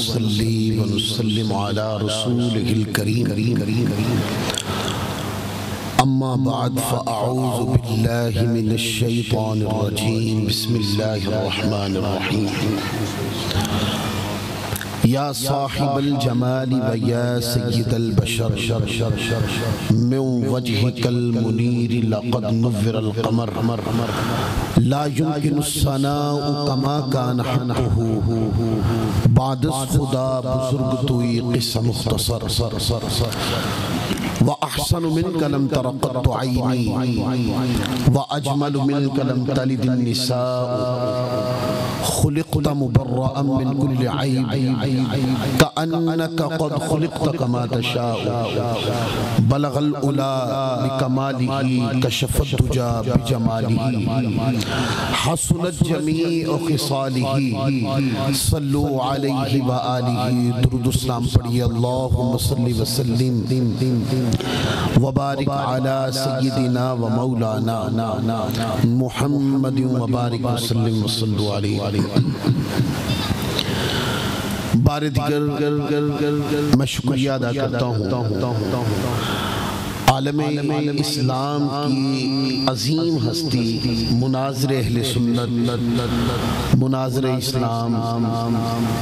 ونصلي ونسلم على رسوله الكريم أما بعد فأعوذ بالله من الشيطان الرجيم بسم الله الرحمن الرحيم يا صاحب الجمال ويا سيد البشر من وجهك المنير لقد نور القمر لا يمكن الثناء كما كان حقه بعد خدا بزرگ توی قصہ مختصر وأحسن منك لم تر قط عيني وأجمل منك لم تلد النساء خلقت مبرأ من كل عيب كأنك قد خلقت كما تشاء بلغ الأولى بكماله كشف الدجى بجماله حسنت جميع خصاله صلوا عليه وآله درود السلام پڑھی اللہم صلی وسلم وبارک علی سیدنا و مولانا محمد وبارک وسلم وصلوا علیہ بار دیگر میں شکریہ ادا کرتا ہوں عالم اسلام کی عظیم ہستی مناظر اہل سنت مناظر اسلام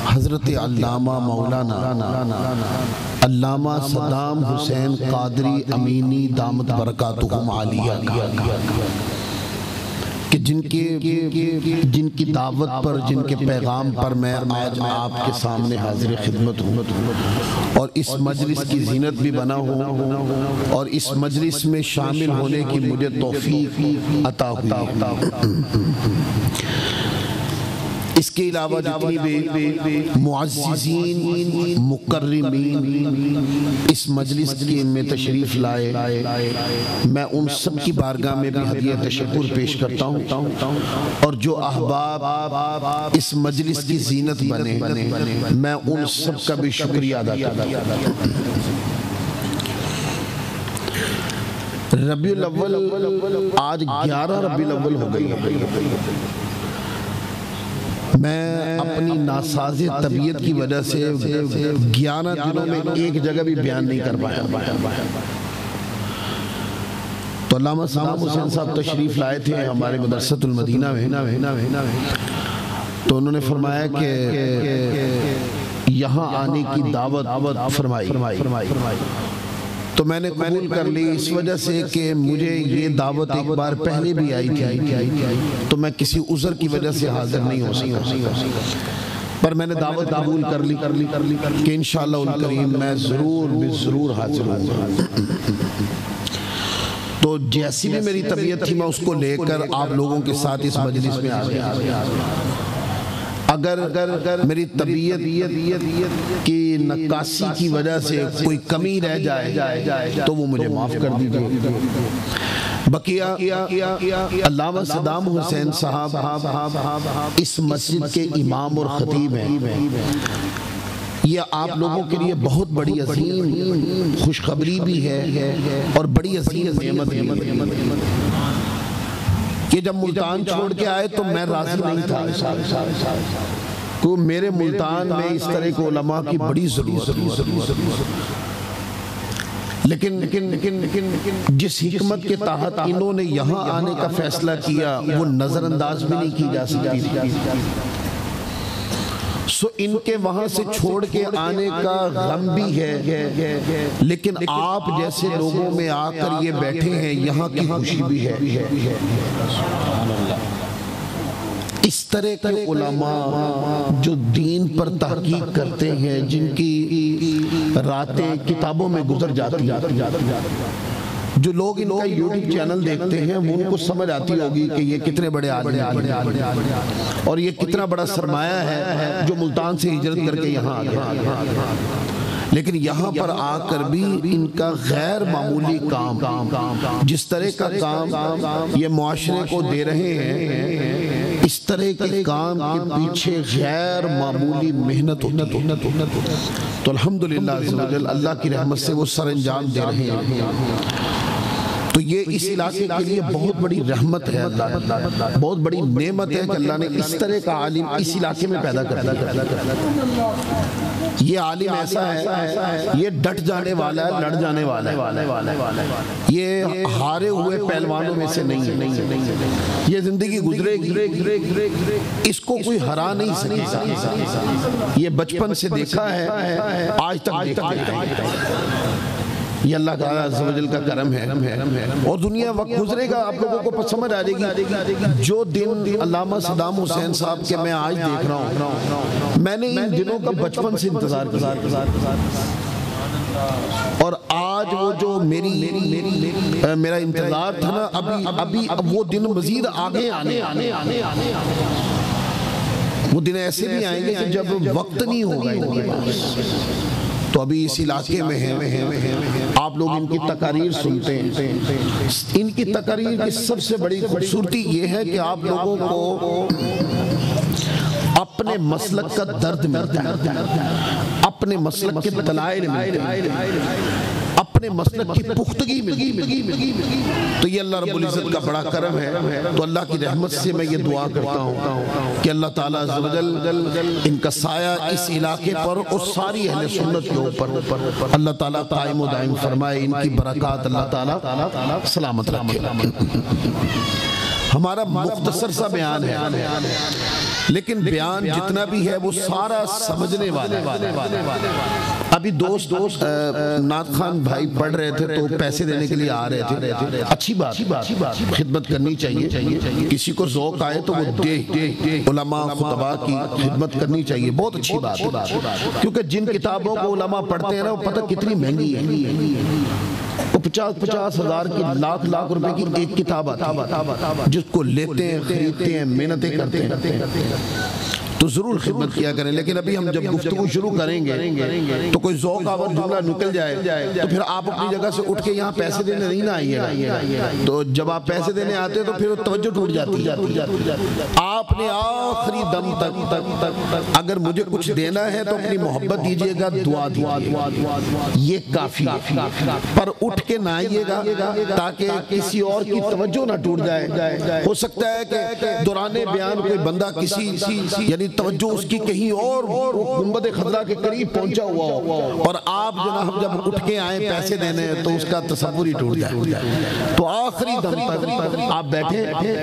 حضرت علامہ مولانا علامہ صدام حسین قادری امینی دامت برکاتہم عالیہ کہ جن کی دعوت پر جن کے پیغام پر میں آج آپ کے سامنے حاضر خدمت ہوں اور اس مجلس کی زینت بھی بنا ہوں اور اس مجلس میں شامل ہونے کی مجھے توفیق عطا ہوئی اس کے علاوہ جتنی بھی معززین مکرمین اس مجلس میں تشریف لائے میں ان سب کی بارگاہ میں بھی ہدیہ تشکر پیش کرتا ہوں اور جو احباب اس مجلس کی زینت بنے میں ان سب کا بھی شکریہ ادا کرتا ہوں ربیع الاول آج 11 ربیع الاول ہو گئی میں اپنی ناساز طبیعت کی وجہ سے 11 دنوں میں ایک جگہ بھی بیان نہیں کر پایا تو علامہ صدام حسین صاحب تشریف لائے تھے ہمارے مدرسۃ المدینہ میں تو انہوں نے فرمایا کہ یہاں آنے کی دعوت فرمائی تو میں نے قبول کر لی اس وجہ سے کہ مجھے یہ دعوت ایک بار پہلے بھی آئی تھی تو میں کسی عذر کی وجہ سے حاضر نہیں ہو سکتا پر میں نے دعوت قبول کر لی کہ انشاءاللہ الکریم میں ضرور حاضر ہوں تو جیسی بھی میری طبیعت تھی میں اس کو لے کر آپ لوگوں کے ساتھ اس مجلس میں آ گیا اگر میری طبیعت کی نقاسی کی وجہ سے کوئی کمی رہ جائے تو وہ مجھے معاف کر دیجئے بقیہ علامہ صدام حسین صاحب اس مسجد کے امام اور خطیب ہیں یہ آپ لوگوں کے لیے بہت بڑی عظیم خوشخبری بھی ہے اور بڑی عظیم نعمت بھی ہے کہ جب ملتان چھوڑ کے آئے تو میں راضی نہیں تھا تو میرے ملتان میں اس طرح کے علماء کی بڑی ضرورت لیکن جس حکمت کے تحت انہوں نے یہاں آنے کا فیصلہ کیا وہ نظر انداز بھی نہیں کی جا سکتی سو ان کے وہاں سے چھوڑ کے آنے کا غم بھی ہے لیکن آپ جیسے لوگوں میں آ کر یہ بیٹھے ہیں یہاں کی خوشی بھی ہے اس طرح کے علماء جو دین پر تحقیق کرتے ہیں جن کی راتیں کتابوں میں گزر جاتی ہیں جو لوگ ان کا یوٹیوب چینل دیکھتے ہیں وہ ان کو سمجھ آتی ہوگی کہ یہ کتنے بڑے عالم اور یہ کتنا بڑا سرمایہ ہے جو ملتان سے ہجرت کر کے یہاں آ گیا لیکن یہاں پر آ کر بھی ان کا غیر معمولی کام جس طرح کا کام یہ معاشرے کو دے رہے ہیں اس طرح کے کام کے پیچھے غیر معمولی محنت ہوتی ہے تو الحمدللہ عز و جل اللہ کی رحمت سے وہ سر انجام دے رہے ہیں تو یہ اس علاقے کے لیے بہت بڑی رحمت ہے، بہت بڑی نعمت ہے کہ اللہ نے اس طرح کا عالم اس علاقے میں پیدا کر دیا۔ یہ عالم ایسا ہے، یہ ڈٹ جانے والا ہے، لڑ جانے والا ہے، یہ ہارے ہوئے پہلوانوں میں سے نہیں ہے، یہ زندگی گزرے گی، اس کو کوئی ہرا نہیں سکتا، یہ بچپن سے دیکھا ہے، آج تک دیکھا ہے۔ یہ اللہ تعالیٰ عز و جل کا کرم ہے، اور دنیا وقت گزرے گا، آپ لوگوں کو سمجھ آ جائے گی۔ جو دن علامہ صدام حسین صاحب کے میں آج دیکھ رہا ہوں، میں نے ان دنوں کا بچپن سے انتظار کیا، اور آج وہ جو میرا انتظار تھا نا، ابھی وہ دن مزید آگے آنے، وہ دن ایسے بھی آئیں گے کہ جب وقت نہیں ہوگا ان کے پاس۔ تو ابھی اس علاقے میں ہیں، آپ لوگ ان کی تقاریر سنتے ہیں، ان کی تقاریر کی سب سے بڑی خوبصورتی یہ ہے کہ آپ لوگوں کو اپنے مسلک کا درد ملتا ہے، اپنے مسلک کے دلائل ملتے ہیں، اپنے مسلک کی پختگی ملتی ہے۔ تو یہ اللہ رب العزت کا بڑا کرم ہے۔ تو اللہ کی رحمت سے میں یہ دعا کرتا ہوں کہ اللہ تعالیٰ عز و جل ان کا سایہ اس علاقے پر اور ساری اہل سنت کے اوپر اللہ تعالیٰ قائم و دائم فرمائے، ان کی برکات اللہ تعالیٰ سلامت رکھے۔ ہمارا مختصر سا بیان ہے، لیکن بیان جتنا بھی ہے وہ سارا سمجھنے والا ہے۔ ابھی دوست نعت خان بھائی پڑھ رہے تھے تو پیسے دینے کے لیے آ رہے تھے، اچھی بات، خدمت کرنی چاہیے، کسی کو ذوق آئے تو وہ دے، علماء خطباء کی خدمت کرنی چاہیے، بہت اچھی بات ہے، کیونکہ جن کتابوں کو علماء پڑھتے ہیں نا وہ پتہ کتنی مہنگی ہے، وہ 50,000 کی لاکھ روپے کی ایک کتاب آتی، جس کو لیتے ہیں، خریدتے ہیں، محنتیں کرتے ہیں، تو ضرور خدمت کیا کریں۔ لیکن ابھی ہم جب گفتگو شروع کریں گے تو کوئی ذوق آور جملہ نکل جائے تو پھر آپ اپنی جگہ سے اٹھ کے یہاں پیسے دینے نہیں نہ آئیے گا، تو جب آپ پیسے دینے آتے ہیں تو پھر توجہ ٹوٹ جاتی ہے۔ آپ نے آخری دم تک اگر مجھے کچھ دینا ہے تو اپنی محبت دیجئے گا، دعا دیجئے گا، یہ کافی ہے، پر اٹھ کے نہ آئیے گا تاکہ کسی اور کی توجہ نہ ٹوٹ جائے۔ ہو سکتا ہے کہ دوران بیان کوئی بندہ کسی یعنی توجہ اس کی کہیں اور گنبد خضرا کے قریب پہنچا ہوا ہو، اور آپ جناب جب اٹھ کے آئیں پیسے دینے تو اس کا تصور ہی ٹوٹ جائے۔ تو آخری دم تک آپ بیٹھیں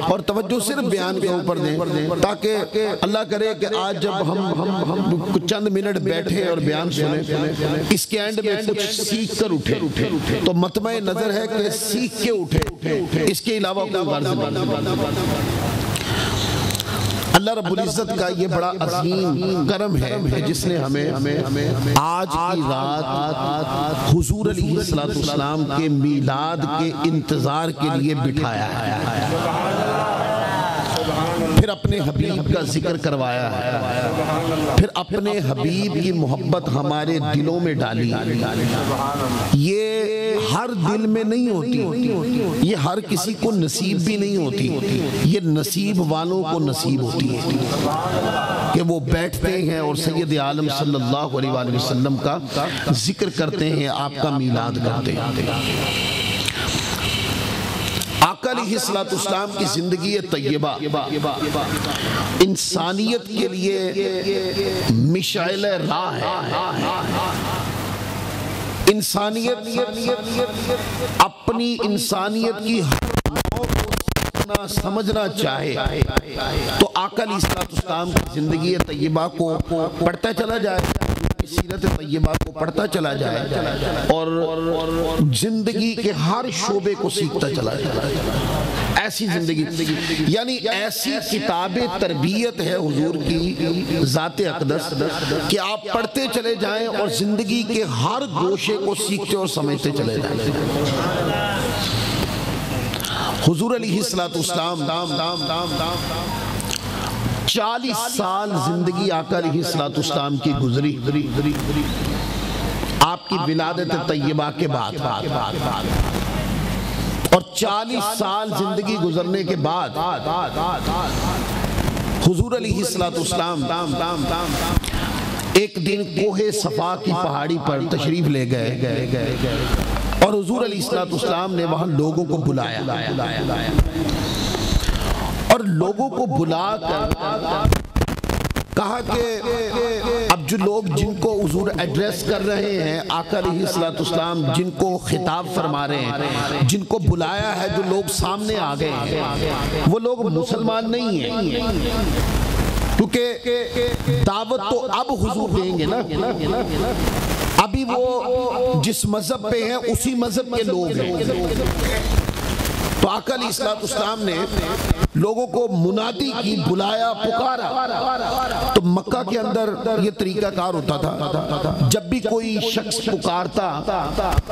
اور توجہ صرف بیان کے اوپر دیں، تاکہ اللہ کرے کہ آج جب ہم چند منٹ بیٹھے اور بیان سنیں، اس کے اینڈ میں کچھ سیکھ کر اٹھے تو مطمع نظر ہے کہ سیکھ کے اٹھے، اس کے علاوہ کوئی غرض نہیں۔ اللہ رب العزت کا یہ بڑا عظیم کرم ہے جس نے ہمیں آج کی رات حضور علیہ السلام کے میلاد کے انتظار کے لیے بٹھایا ہے، پھر اپنے حبیب کا ذکر کروایا ہے، پھر اپنے حبیب کی محبت ہمارے دلوں میں ڈالی۔ یہ ہر دل میں نہیں ہوتی، یہ ہر کسی کو نصیب بھی نہیں ہوتی، یہ نصیب والوں کو نصیب ہوتی ہے کہ وہ بیٹھتے ہیں اور سید عالم صلی اللہ علیہ وآلہ وسلم کا ذکر کرتے ہیں، آپ کا میلاد کرتے ہیں۔ آقا علیہ السلام کی زندگی طیبہ انسانیت کے لیے مشعل راہ ہے۔ انسانیت اپنی انسانیت کی سمجھنا چاہے تو آقا علیہ السلام کی زندگی طیبہ کو پڑھتا چلا جائے، سیرت طیبہ کو پڑھتا چلا جائے اور زندگی کے ہر شعبے کو سیکھتا چلا جائے۔ ایسی زندگی یعنی ایسی کتاب تربیت ہے حضور کی ذات اقدس کہ آپ پڑھتے چلے جائیں اور زندگی کے ہر گوشے کو سیکھتے اور سمجھتے چلے جائیں۔ حضور علیہ السلام 40 سال زندگی آقا علیہ السلام کی گزری، آپ کی ولادت طیبہ کے بعد، اور 40 سال زندگی گزرنے کے بعد حضور علیہ السلام ایک دن کوہ صفا کی پہاڑی پر تشریف لے گئے اور حضور علیہ السلام نے وہاں لوگوں کو بلایا اور لوگوں کو بلا کر کہا کہ اب جو لوگ جن کو حضور ایڈریس کر رہے ہیں، آقا علیہ السلام جن کو خطاب فرما رہے ہیں، جن کو بلایا ہے، جو لوگ سامنے آ گئے ہیں، وہ لوگ مسلمان نہیں ہیں، کیونکہ دعوت تو اب حضور دیں گے نا، ابھی وہ جس مذہب پہ ہیں اسی مذہب کے لوگ ہیں۔ تو آقا علیہ السلام نے لوگوں کو منادی کی، بلایا، پکارا۔ تو مکہ کے اندر یہ طریقہ کار ہوتا تھا، جب بھی کوئی شخص پکارتا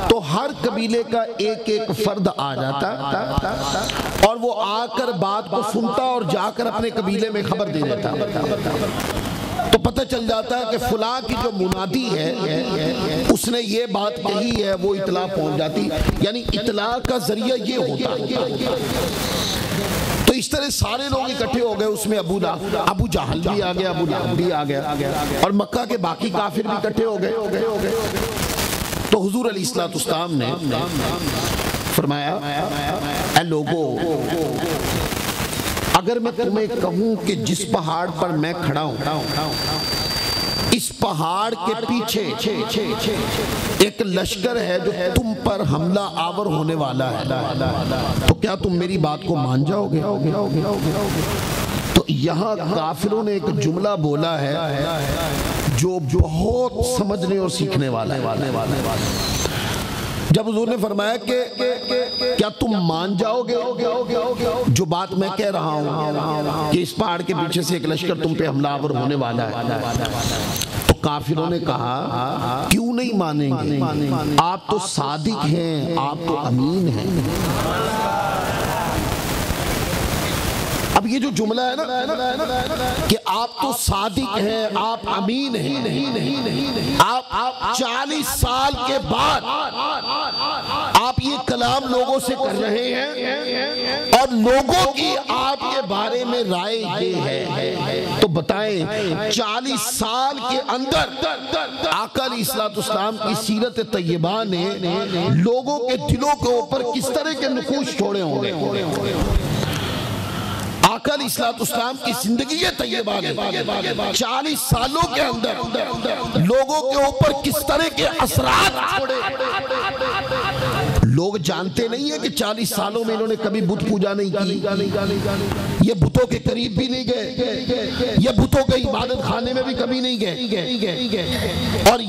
تو ہر قبیلے کا ایک ایک فرد آ جاتا اور وہ آ کر بات کو سنتا اور جا کر اپنے قبیلے میں خبر دے دیتا۔ تو پتہ چل جاتا ہے کہ فلاں کی جو منادی ہے اس نے یہ بات کہی ہے، وہ اطلاع پہنچ جاتی، یعنی اطلاع کا ذریعہ یہ ہوتا ہے۔ تو اس طرح سارے لوگ اکٹھے ہو گئے، اس میں ابو جہل بھی آ گیا، ابو لہب بھی آ گیا، اور مکہ کے باقی کافر بھی اکٹھے ہو گئے۔ تو حضور علیہ السلام نے فرمایا، اے لوگو، اگر میں تمہیں کہوں کہ جس پہاڑ پر میں کھڑا ہوں اس پہاڑ کے پیچھے ایک لشکر ہے جو تم پر حملہ آور ہونے والا ہے، تو کیا تم میری بات کو مان جاؤ گے؟ تو یہاں کافروں نے ایک جملہ بولا ہے جو بہت سمجھنے اور سیکھنے والا ہے۔ جب حضور نے فرمایا کہ کیا تم مان جاؤ گے جو بات میں کہہ رہا ہوں کہ اس پہاڑ کے پیچھے سے ایک لشکر تم پہ حملہ آور ہونے والا ہے، تو کافروں نے کہا کیوں نہیں مانیں گے، آپ تو صادق ہیں، آپ تو امین ہیں۔ اب یہ جو جملہ ہے نا کہ آپ تو صادق ہیں، آپ امین ہیں، آپ 40 سال کے بعد آپ یہ کلام لوگوں سے کر رہے ہیں اور لوگوں کی آپ کے بارے میں رائے یہ ہے، تو بتائیں 40 سال کے اندر آقا علیہ السلام کی سیرت طیبہ نے لوگوں کے دلوں کے اوپر کس طرح کے نقوش چھوڑے ہوں گے؟ آقا علیہ السلام کی زندگی طیبہ نے 40 سالوں کے اندر لوگوں کے اوپر کس طرح کے اثرات چھوڑے۔ لوگ جانتے نہیں ہیں کہ 40 سالوں میں انہوں نے کبھی بت پوجا نہیں کی، یہ بتوں کے قریب بھی نہیں گئے، یہ بتوں کے عبادت خانے میں بھی کبھی نہیں گئے، اور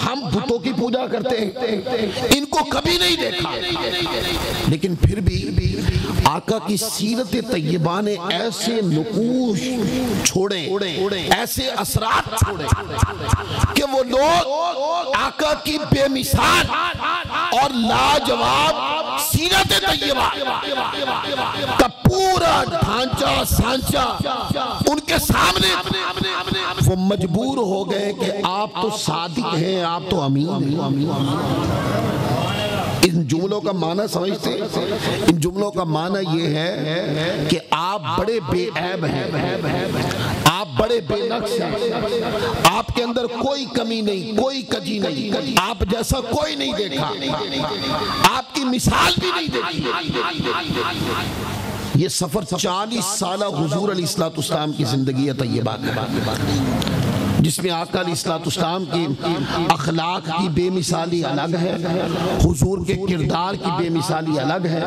ہم بتوں کی پوجا کرتے ہیں، ان کو کبھی نہیں دیکھا، لیکن پھر بھی آقا کی سیرت طیبہ نے ایسے نقوش چھوڑے، ایسے اثرات چھوڑے کہ وہ لوگ آقا کی بے مثال اور لاجواب سیرت طیبہ کا پورا ڈھانچہ سانچہ ان کے سامنے وہ مجبور ہو گئے کہ آپ تو صادق ہیں، آپ تو امین ہیں۔ ان جملوں کا معنی سمجھتے ہیں؟ ان جملوں کا معنی یہ ہے کہ آپ بڑے بے عیب ہیں، آپ بڑے بے نقص ہیں، آپ کے اندر کوئی کمی نہیں، کوئی کجی نہیں، آپ جیسا کوئی نہیں دیکھا، آپ کی مثال بھی نہیں دیکھی۔ یہ سفر 40 سالہ حضور علیہ السلام کی زندگی طیبہ کا، جس میں آقا علیہ السلام کی اخلاق کی بے مثالی الگ ہے، حضور کے کردار کی بے مثالی الگ ہے،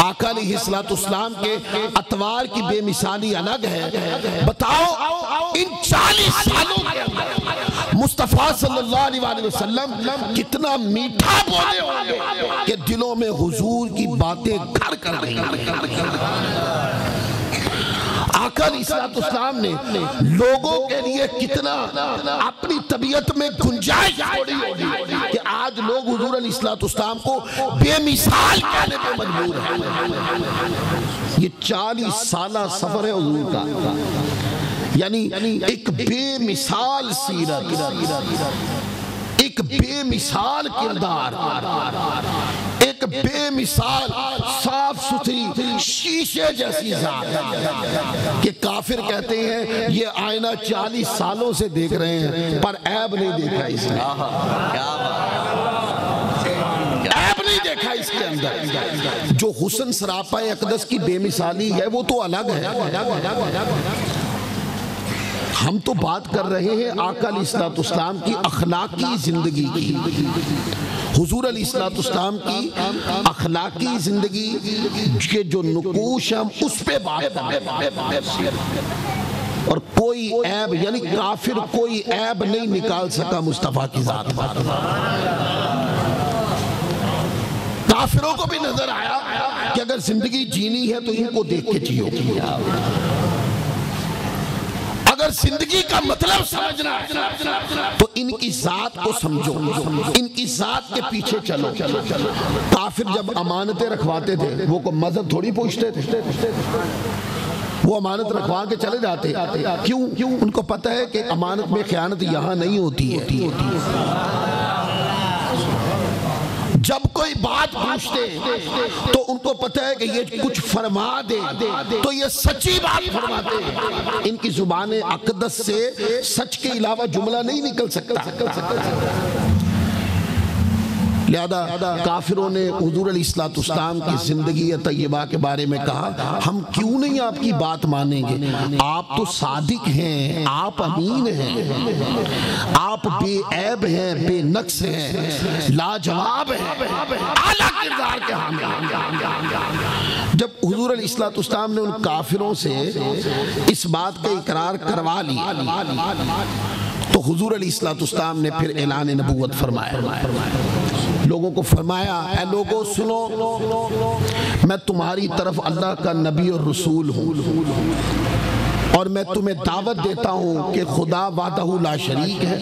آقا علیہ السلام کے اطوار کی بے مثالی الگ ہے۔ بتاؤ ان 40 سالوں کے اندر مصطفیٰ صلی اللہ علیہ وسلم کتنا میٹھا بولے ہوئے کہ دلوں میں حضور کی باتیں گھر کر رہی ہیں۔ آقا علیہ السلام نے لوگوں کے لیے کتنا اپنی طبیعت میں گنجائش چھوڑی ہوگی کہ آج لوگ حضور علیہ السلام کو بے مثال کہنے پہ مجبور ہیں۔ یہ 40 سالہ سفر ہے حضور کا، یعنی ایک بے مثال سیرت، ایک بے مثال کردار، ایک بے مثال صاف ستھری شیشے جیسی ذات کہ کافر کہتے ہیں یہ آئینہ 40 سالوں سے دیکھ رہے ہیں پر عیب نہیں دیکھا اس نے، عیب نہیں دیکھا اس کے اندر. جو حسن سراپا اقدس کی بے مثالی ہے وہ تو الگ ہے. ہم تو بات کر رہے ہیں آقا علیہ السلام کی اخلاقی زندگی کی. حضور علیہ السلام کی اخلاقی زندگی کے جو نقوش ہم اس پہ بات کر رہے ہیں. اور کوئی عیب یعنی کافر کوئی عیب نہیں نکال سکا مصطفیٰ کی ذات پر. کافروں کو بھی نظر آیا کہ اگر زندگی جینی ہے تو ان کو دیکھ کے جیو. اگر زندگی کا مطلب سمجھنا ہے تو ان کی ذات کو سمجھو, ان کی ذات کے پیچھے چلو. کافر جب امانتیں رکھواتے تھے وہ کو مذہب تھوڑی پوچھتے تھے, وہ امانت رکھوا کے چلے جاتے. کیوں؟ ان کو پتہ ہے کہ امانت میں خیانت یہاں نہیں ہوتی ہے. جب کوئی بات پوچھتے تو ان کو پتہ ہے کہ یہ کچھ فرما دے تو یہ سچی بات فرماتے ہیں. ان کی زبان اقدس سے سچ کے علاوہ جملہ نہیں نکل سکتا. لہذا کافروں نے حضور علیہ السلام کی زندگی طیبہ کے بارے میں کہا ہم کیوں نہیں آپ کی بات مانیں گے, آپ تو صادق ہیں, آپ امین ہیں, آپ بے عیب ہیں, بے نقص ہیں, لاجواب ہیں, اعلیٰ کردار کے حامل. جب حضور علیہ السلام نے ان کافروں سے اس بات کا اقرار کروا لیا تو حضور علیہ السلام نے پھر اعلان نبوت فرمایا. لوگوں کو فرمایا اے لوگوں سنو, میں تمہاری طرف اللہ کا نبی اور رسول ہوں اور میں تمہیں دعوت دیتا ہوں کہ خدا وحدہ لا شریک ہے,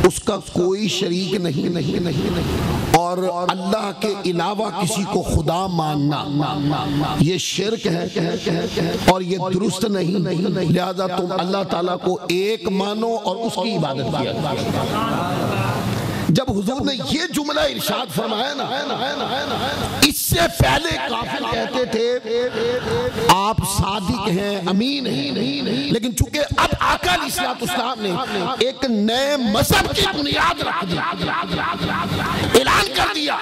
اس کا کوئی شریک نہیں, اور اللہ کے علاوہ کسی کو خدا ماننا یہ شرک ہے اور یہ درست نہیں. لہذا تم اللہ تعالیٰ کو ایک مانو اور اس کی عبادت کیا. جب حضور نے یہ جملہ ارشاد فرمایا نا, اس سے پہلے کافر کہتے تھے آپ صادق ہیں, امین ہیں, لیکن چونکہ اب آقا علیہ السلام نے ایک نئے مذہب کی بنیاد رکھ دی, اعلان کر دیا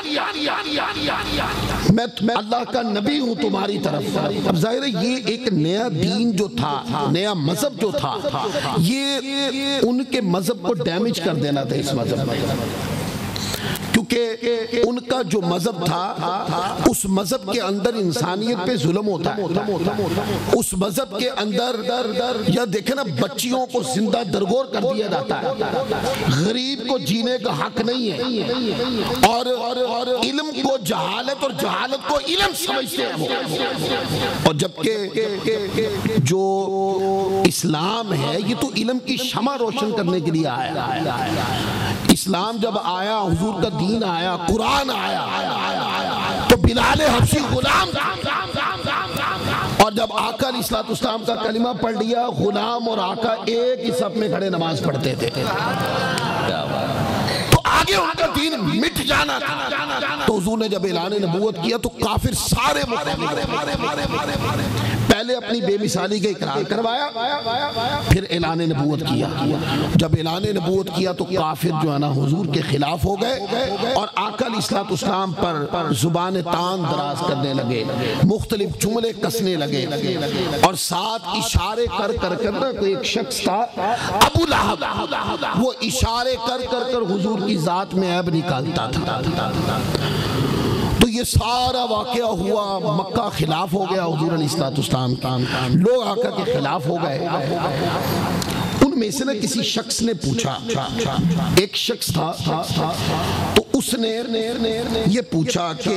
میں اللہ کا نبی ہوں تمہاری طرف. اب ظاہر ہے یہ ایک نیا دین جو تھا, نیا مذہب جو تھا, یہ ان کے مذہب کو ڈیمیج کر دینا تھا اس مذہب میں. کیونکہ ان کا جو مذہب تھا اس مذہب کے اندر انسانیت پہ ظلم ہوتا ہے. اس مذہب کے اندر یا دیکھیں نا بچیوں کو زندہ درگور کر دیا جاتا ہے, غریب کو جینے کا حق نہیں ہے, اور علم کو جہالت اور جہالت کو علم سمجھتے ہیں. اور جبکہ جو اسلام ہے یہ تو علم کی شمع روشن کرنے کے لیے آیا. اسلام جب آیا, حضور کا دین آیا, قرآن آیا تو بلال حبشی غلام تھا, اور جب آقا علیہ السلام کا کلمہ پڑھ لیا غلام اور آقا ایک ہی صف میں کھڑے نماز پڑھتے تھے. تو آگے ان کا دین مٹ جانا تھا. تو حضور نے جب اعلان نبوت کیا تو کافر سارے پہلے اپنی بے مثالی کا اقرار کروایا, پھر اعلان نبوت کیا. جب اعلان نبوت کیا تو کافر جو ہے نا حضور کے خلاف ہو گئے اور آقا علیہ السلام پر زبان تان دراز کرنے لگے, مختلف جملے کسنے لگے, اور ساتھ اشارے کر نا کوئی ایک شخص تھا ابو لہب, وہ اشارے کر حضور کی ذات میں عیب نکالتا تھا. تو یہ سارا واقعہ ہوا, مکہ خلاف ہو گیا حضور علیہ السلام کا, لوگ آقا کے خلاف ہو گئے. ان میں سے نا کسی شخص نے پوچھا, ایک شخص تھا تو اس نے یہ پوچھا کہ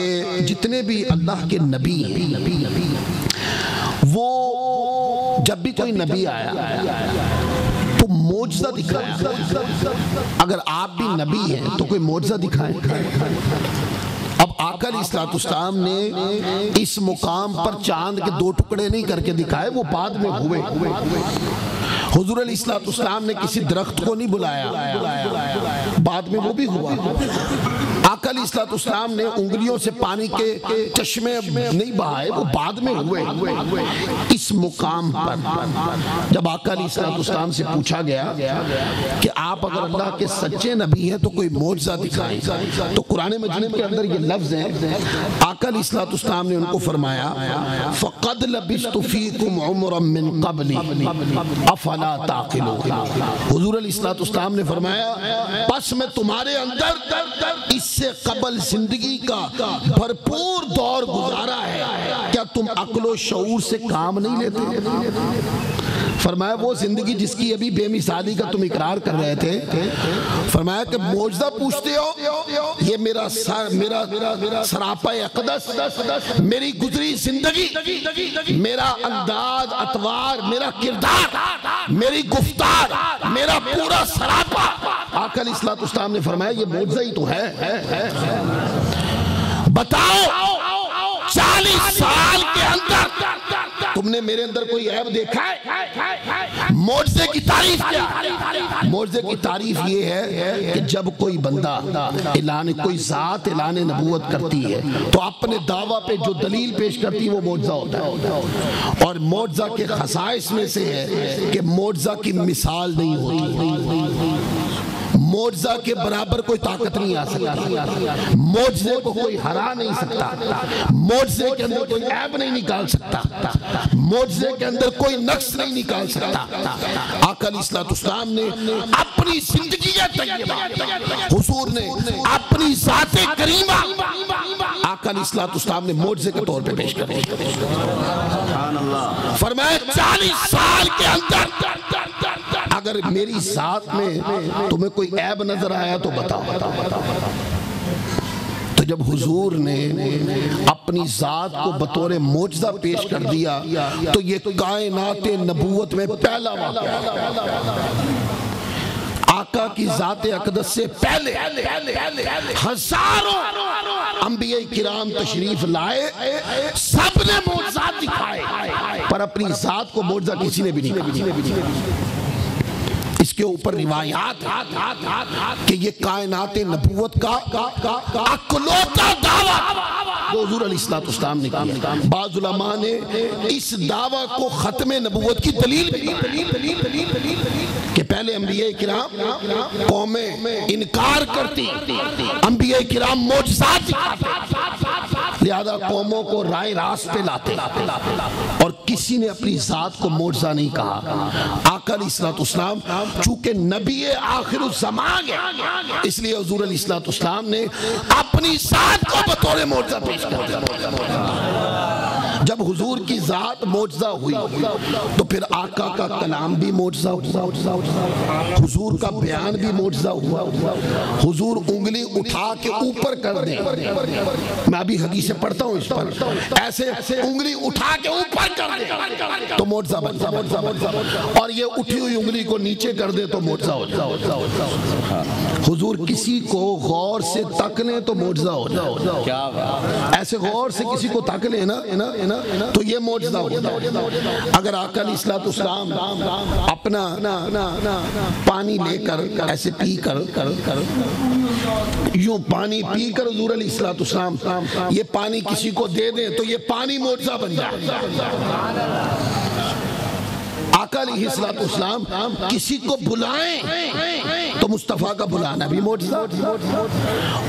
جتنے بھی اللہ کے نبی ہیں وہ جب بھی کوئی نبی آیا تو معجزہ دکھایا, اگر آپ بھی نبی ہیں تو کوئی معجزہ دکھائیں. اب آقا علیہ السلام نے اس مقام پر چاند کے 2 ٹکڑے نہیں کر کے دکھائے, وہ بعد میں ہوئے. حضور علیہ السلام نے کسی درخت کو نہیں بلایا, بعد میں وہ بھی ہوا۔ آقا علیہ السلام نے انگلیوں سے پانی کے چشمے نہیں بہائے، وہ بعد میں ہوئے۔ اس مقام پر جب آقا علیہ السلام سے پوچھا گیا کہ آپ اگر اللہ کے سچے نبی ہیں تو کوئی معجزہ دکھائیں، تو قرآن مجید کے اندر یہ لفظ ہیں، آقا علیہ السلام نے ان کو فرمایا فَقَدْ لَبِثْتُ فِيكُمْ عُمْرًا مِّن قَبْلِ أَفَلَا تَعْقِلُونَ۔ حضور علیہ السلام نے فرمایا پس میں تمہارے اندر اس سے قبل زندگی کا بھرپور دور گزارا ہے، کیا تم عقل و شعور سے کام نہیں لیتے؟ فرمایا وہ زندگی جس کی ابھی بے مثالی کا تم اقرار کر رہے تھے، فرمایا کہ معجزہ پوچھتے ہو، یہ میرا سراپا اقدس، میری گزری زندگی، میرا انداز اتوار، میرا کردار، میری گفتار، میرا پورا سراپا۔ آقا علیہ السلام نے فرمایا یہ معجزہ ہی تو ہے۔ بتاؤ 40 سال کے اندر تم نے میرے اندر کوئی عیب دیکھا ہے؟ معجزے کی تعریف کیا ہے؟ معجزے کی تعریف یہ ہے کہ جب کوئی بندہ کوئی ذات اعلان نبوت کرتی ہے تو اپنے دعویٰ پہ جو دلیل پیش کرتی ہے وہ معجزہ ہوتا ہے، اور معجزہ کے خصائص میں سے ہے کہ معجزہ کی مثال نہیں ہوتی، معجزہ کے برابر کوئی طاقت نہیں آ سکتی، معجزے کو کوئی ہرا نہیں سکتا، معجزے کے اندر کوئی عیب نہیں نکال سکتا، معجزے کے اندر کوئی نقص نہیں نکال سکتا۔ آقا علیہ السلام نے اپنی زندگی طیبہ، حضور نے اپنی ذات کریمہ آقا علیہ السلام نے معجزے کے طور پہ پیش کر دی۔ فرمایا 40 سال کے اندر اگر میری ذات میں تمہیں کوئی عیب نظر آیا تو بتاؤ۔ تو جب حضور نے اپنی ذات کو بطور معجزہ پیش کر دیا تو یہ کائنات نبوت میں پہلا واقعہ، آقا کی ذات اقدس سے پہلے ہزاروں انبیاء کرام تشریف لائے، سب نے معجزات دکھائے، پر اپنی ذات کو معجزہ کسی نے بھی نہیں کہا۔ اس کے اوپر روایات کہ یہ کائنات نبوت کا اکلوتا دعویٰ جو حضور علیہ السلام نے کیا۔ بعض علماء نے اس دعویٰ کو ختم نبوت کی دلیل بھی کہ پہلے انبیاء کرام قومیں انکار کرتی، انبیاء کرام معجزات دکھاتے، لہذا قوموں کو رائے راست پہ لاتے، اور کسی نے اپنی ذات کو معجزہ نہیں کہا۔ آقا علیہ السلام چونکہ نبی آخر الزمان ہے، اس لیے حضور علیہ السلام نے اپنی ذات کو بطور معجزہ پیش کر دیا۔ جب حضور کی ذات معجزہ ہوئی تو پھر آقا کا کلام بھی معجزہ ہوا، حضور کا بیان بھی معجزہ ہوا۔ حضور انگلی اٹھا کے اوپر کر دیں، میں ابھی حدیثیں پڑھتا ہوں اس پر، ایسے انگلی اٹھا کے اوپر کر دیں تو معجزہ بنتا، اور یہ اٹھی ہوئی انگلی کو نیچے کر دے تو معجزہ ہو جائے۔ حضور کسی کو غور سے تک لیں تو معجزہ ہو جائے، ایسے غور سے کسی کو تک لیں نا تو یہ معجزہ ہو جائے۔ اگر آقا علیہ السلام اپنا پانی لے کر ایسے پی کر یوں پانی پی کر حضور علیہ السلام یہ پانی کسی کو دے دیں تو یہ پانی معجزہ بن جائے۔ آقا علیہ السلام کسی کو بلائیں تو مصطفیٰ کا بلانا بھی معجزہ،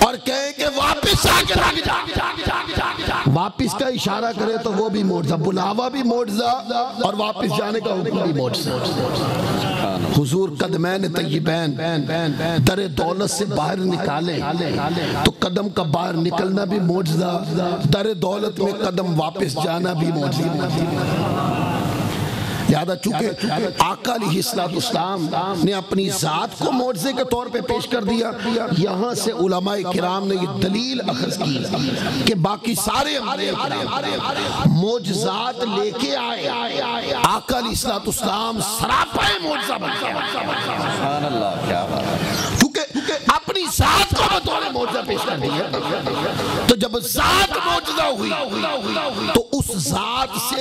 اور کہیں کہ واپس آ کے لگ جا، واپس کا اشارہ کرے تو وہ بھی معجزہ، بلاوا بھی معجزہ اور واپس جانے کا حکم بھی معجزہ۔ حضور قدمین طیبین در دولت سے باہر نکالیں تو قدم کا باہر نکلنا بھی معجزہ، در دولت میں قدم واپس جانا بھی معجزہ۔ لہذا چونکہ آقا علیہ السلام نے اپنی ذات کو معجزے کے طور پہ پیش کر دیا، یہاں سے علماء کرام نے یہ دلیل اخذ کی کہ باقی سارے انبیاء کرام معجزات لے کے آئے، آقا علیہ السلام سراپا معجزہ بن گیا۔ سبحان اللہ، کیا بات ہے، کیونکہ اپنی ذات کو بطور معجزہ پیش کر دیا، تو جب ذات معجزہ ہوئی تو اس ذات سے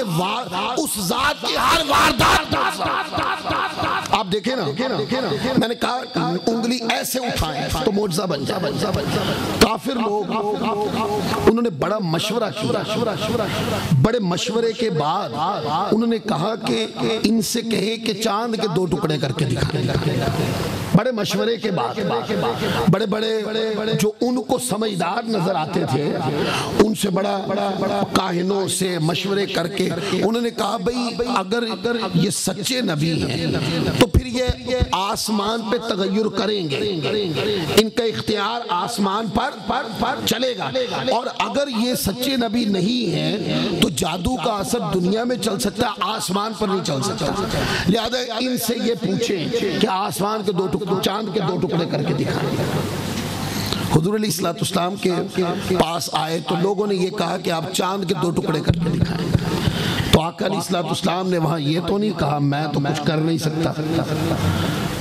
اس ذات کی ہر واردات اب اب دیکھیں نا میں نے کہا انگلی ایسے اٹھائیں تو معجزہ بن جائے. کافر لوگ انہوں نے بڑا مشورہ کیا. بڑے مشورے کے بعد انہوں نے کہا کہ ان سے کہیں کہ چاند کے 2 ٹکڑے کر کے دکھائیں. بڑے مشورے کے بعد بڑے بڑے جو ان کو سمجھدار نظر آتے تھے ان سے بڑا کاہنوں سے مشورے کر کے انہوں نے کہا بھئی اگر یہ سچے نبی ہیں تو پھر یہ آسمان پہ تغیر کریں گے, ان کا اختیار آسمان پر چلے گا, اور اگر یہ سچے نبی نہیں ہیں تو جادو کا اثر دنیا میں چل سکتا ہے, آسمان پر نہیں چل سکتا. لہذا ان سے یہ پوچھیں کہ آسمان کے 2 ٹکڑے, چاند کے 2 ٹکڑے کر کے دکھائیں. حضور علیہ السلام کے پاس آئے تو لوگوں نے یہ کہا کہ آپ چاند کے 2 ٹکڑے کر کے دکھائیں. تو آقا علیہ السلام نے وہاں یہ تو نہیں کہا میں تو کچھ کر نہیں سکتا,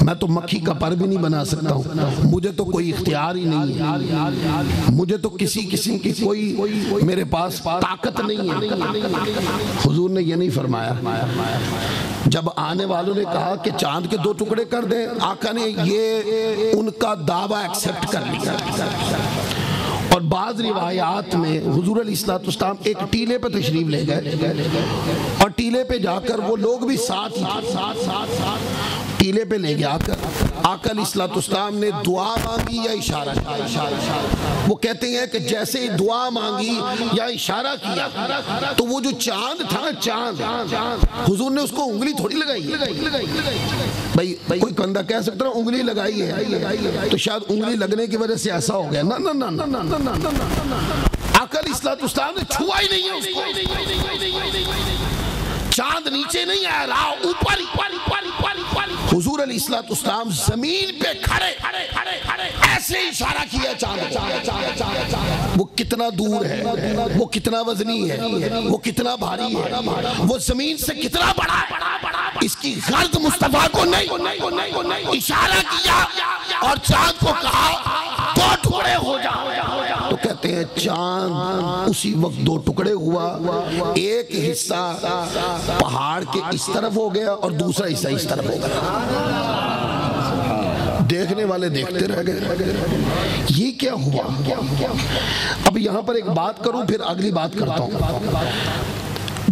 میں تو مکھی کا پر بھی نہیں بنا سکتا ہوں, مجھے تو کوئی اختیار ہی نہیں ہے, مجھے تو کسی قسم کی کوئی میرے پاس طاقت نہیں ہے. حضور نے یہ نہیں فرمایا. جب آنے والوں نے کہا کہ چاند کے 2 ٹکڑے کر دیں, آقا نے یہ ان کا دعویٰ ایکسپٹ کر لیا. اور بعض روایات میں حضور علیہ السلام ایک ٹیلے پہ تشریف لے گئے اور ٹیلے پہ جا کر وہ لوگ بھی ساتھ ٹیلے پہ لے گیا کر آقا علیہ السلام نے دعا مانگی یا اشارہ کیا. وہ کہتے ہیں کہ جیسے ہی دعا مانگی یا اشارہ کیا تو وہ جو چاند تھا, چاند حضور نے اس کو انگلی تھوڑی لگائی. بھئی کوئی بندہ کہہ سکتا ہے انگلی لگائی ہے تو شاید انگلی لگنے کی وجہ سے ایسا ہو گیا. نہ, آقا علیہ السلام نے چھوا ہی نہیں ہے اس کو. چاند نیچے نہیں آیا رہا, اوپر. حضور علیہ السلام زمین پہ کھڑے ایسے اشارہ کیا چاند. وہ کتنا دور ہے, وہ کتنا وزنی ہے, وہ کتنا بھاری ہے, وہ زمین سے کتنا بڑا ہے, اس کی غرض مصطفیٰ کو نہیں. اشارہ کیا اور چاند کو کہا 2 ٹکڑے ہو جا. تو کہتے ہیں چاند اسی وقت 2 ٹکڑے ہوا. ایک حصہ پہاڑ کے اس طرف ہو گیا اور دوسرا حصہ اس طرف ہو گیا. دیکھنے والے دیکھتے رہ گئے, یہ کیا ہوا. اب یہاں پر ایک بات کروں پھر اگلی بات کرتا ہوں.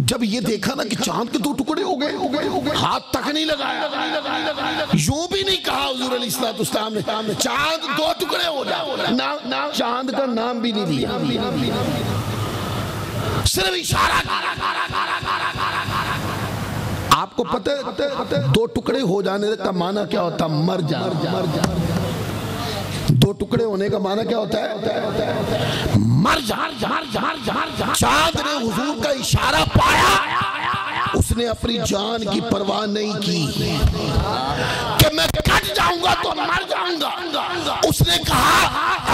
جب یہ دیکھا نا کہ چاند کے 2 ٹکڑے ہو گئے, ہاتھ تک نہیں لگایا, یوں بھی نہیں کہا حضور علیہ السلام نے چاند 2 ٹکڑے ہو جا, چاند کا نام بھی نہیں لیا, صرف اشارہ. آپ کو پتہ ہے 2 ٹکڑے ہو جانے کا معنی کیا ہوتا ہے؟ مر جانا. 2 ٹکڑے ہونے کا معنی کیا ہوتا ہے؟ مر جانا. چاند نے حضور کا اشارہ پایا, اس نے اپنی جان کی پرواہ نہیں کی کہ میں کٹ جاؤں گا تو مر جاؤں گا. اس نے کہا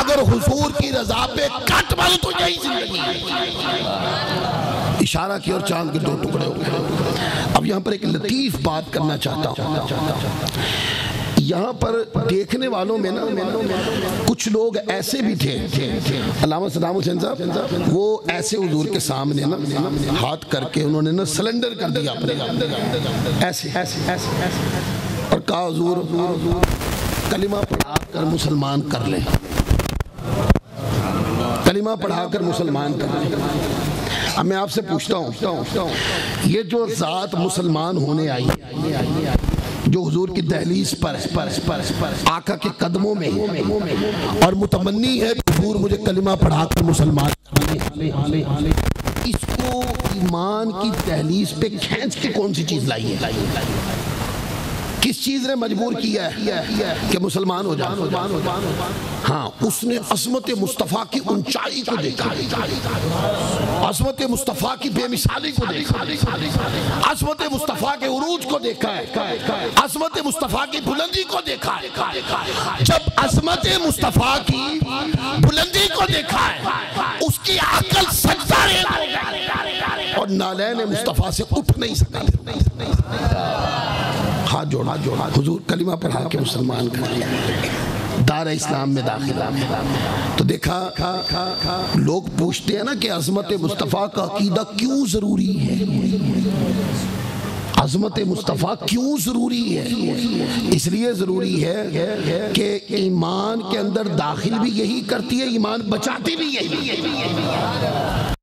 اگر حضور کی رضا پہ کٹ مروں تو یہی زندگی ہے. اشارہ کیا اور چاند کے 2 ٹکڑے ہو گئے. اب یہاں پر ایک لطیف بات کرنا چاہتا ہوں. یہاں پر دیکھنے والوں میں نا کچھ لوگ ایسے بھی تھے, علامہ صدام حسین صاحب, وہ ایسے حضور کے سامنے نا ہاتھ کر کے انہوں نے نا سلنڈر کر دیا اپنے ایسے اور کہا حضور کلمہ پڑھا کر مسلمان کر لیں, کلمہ پڑھا کر مسلمان کر لیں. اب میں آپ سے پوچھتا ہوں, یہ جو ذات مسلمان ہونے آئی جو حضور کی دہلیز پر آقا کے قدموں میں اور متمنی ہے حضور مجھے کلمہ پڑھا کر مسلمان کریں, اس کو ایمان کی دہلیز پہ کھینچ کے کون سی چیز لائی ہے؟ کس چیز نے مجبور کیا ہے کہ مسلمان ہو جائے؟ ہاں, اس نے عظمت مصطفیٰ کی اونچائی کو دیکھا, عظمت مصطفیٰ کی بے مثالی کو دیکھا, عظمت مصطفیٰ کے عروج کو دیکھا ہے, عظمت مصطفیٰ کی بلندی کو دیکھا ہے. جب عظمت مصطفیٰ کی بلندی کو دیکھا ہے اس کی عقل سجدہ ہو گئی اور نالین مصطفیٰ سے اٹھ نہیں سکا. ہاتھ جوڑا حضور کلمہ پڑھا کے مسلمان کر لیا, دار اسلام میں داخلہ. تو دیکھا لوگ پوچھتے ہیں نا کہ عظمت مصطفیٰ کا عقیدہ کیوں ضروری ہے. عظمت مصطفیٰ کیوں ضروری ہے؟ اس لیے ضروری ہے کہ ایمان کے اندر داخل بھی یہی کرتی ہے، ایمان بچاتی بھی یہی ہے۔